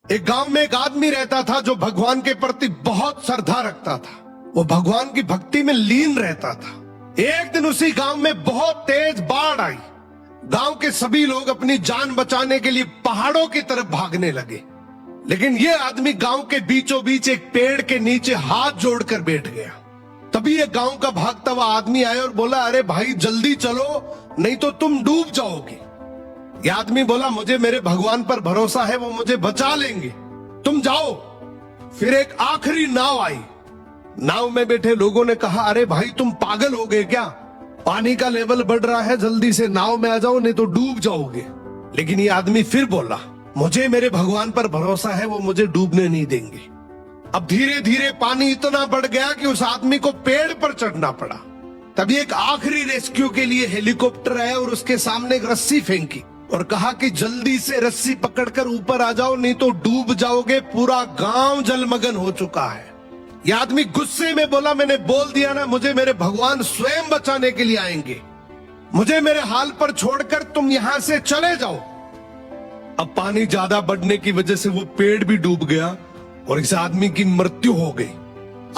एक गांव में एक आदमी रहता था जो भगवान के प्रति बहुत श्रद्धा रखता था। वो भगवान की भक्ति में लीन रहता था। एक दिन उसी गांव में बहुत तेज बाढ़ आई। गांव के सभी लोग अपनी जान बचाने के लिए पहाड़ों की तरफ भागने लगे, लेकिन ये आदमी गांव के बीचों बीच एक पेड़ के नीचे हाथ जोड़कर बैठ गया। तभी एक गांव का भागता हुआ आदमी आया और बोला, अरे भाई जल्दी चलो, नहीं तो तुम डूब जाओगे। ये आदमी बोला, मुझे मेरे भगवान पर भरोसा है, वो मुझे बचा लेंगे, तुम जाओ। फिर एक आखिरी नाव आई। नाव में बैठे लोगों ने कहा, अरे भाई तुम पागल हो गए क्या? पानी का लेवल बढ़ रहा है, जल्दी से नाव में आ जाओ, नहीं तो डूब जाओगे। लेकिन ये आदमी फिर बोला, मुझे मेरे भगवान पर भरोसा है, वो मुझे डूबने नहीं देंगे। अब धीरे धीरे पानी इतना बढ़ गया कि उस आदमी को पेड़ पर चढ़ना पड़ा। तभी एक आखिरी रेस्क्यू के लिए हेलीकॉप्टर आया और उसके सामने एक रस्सी फेंकी और कहा कि जल्दी से रस्सी पकड़कर ऊपर आ जाओ, नहीं तो डूब जाओगे, पूरा गांव जलमग्न हो चुका है। यह आदमी गुस्से में बोला, मैंने बोल दिया ना, मुझे मेरे भगवान स्वयं बचाने के लिए आएंगे, मुझे मेरे हाल पर छोड़कर तुम यहां से चले जाओ। अब पानी ज्यादा बढ़ने की वजह से वो पेड़ भी डूब गया और इस आदमी की मृत्यु हो गई।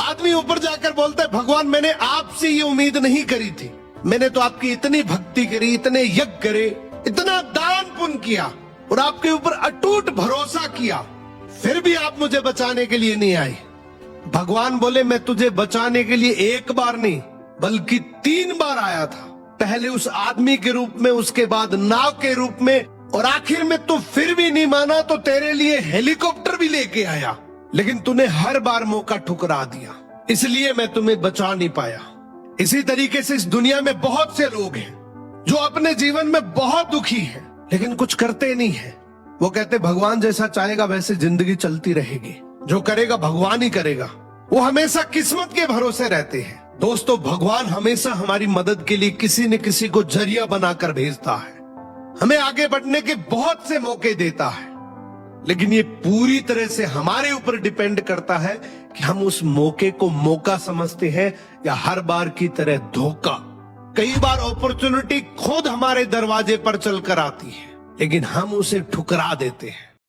आदमी ऊपर जाकर बोलता है, भगवान मैंने आपसे ये उम्मीद नहीं करी थी, मैंने तो आपकी इतनी भक्ति करी, इतने यज्ञ करे, इतना दान पुण्य किया और आपके ऊपर अटूट भरोसा किया, फिर भी आप मुझे बचाने के लिए नहीं आए। भगवान बोले, मैं तुझे बचाने के लिए एक बार नहीं बल्कि 3 बार आया था। पहले उस आदमी के रूप में, उसके बाद नाव के रूप में, और आखिर में तू फिर भी नहीं माना तो तेरे लिए हेलीकॉप्टर भी लेके आया, लेकिन तूने हर बार मौका ठुकरा दिया, इसलिए मैं तुम्हें बचा नहीं पाया। इसी तरीके से इस दुनिया में बहुत से लोग हैं जो अपने जीवन में बहुत दुखी हैं, लेकिन कुछ करते नहीं हैं। वो कहते भगवान जैसा चाहेगा वैसे जिंदगी चलती रहेगी, जो करेगा भगवान ही करेगा। वो हमेशा किस्मत के भरोसे रहते हैं। दोस्तों, भगवान हमेशा हमारी मदद के लिए किसी न किसी को जरिया बनाकर भेजता है, हमें आगे बढ़ने के बहुत से मौके देता है, लेकिन ये पूरी तरह से हमारे ऊपर डिपेंड करता है कि हम उस मौके को मौका समझते हैं या हर बार की तरह धोखा। कई बार अपॉर्चुनिटी खुद हमारे दरवाजे पर चलकर आती है, लेकिन हम उसे ठुकरा देते हैं।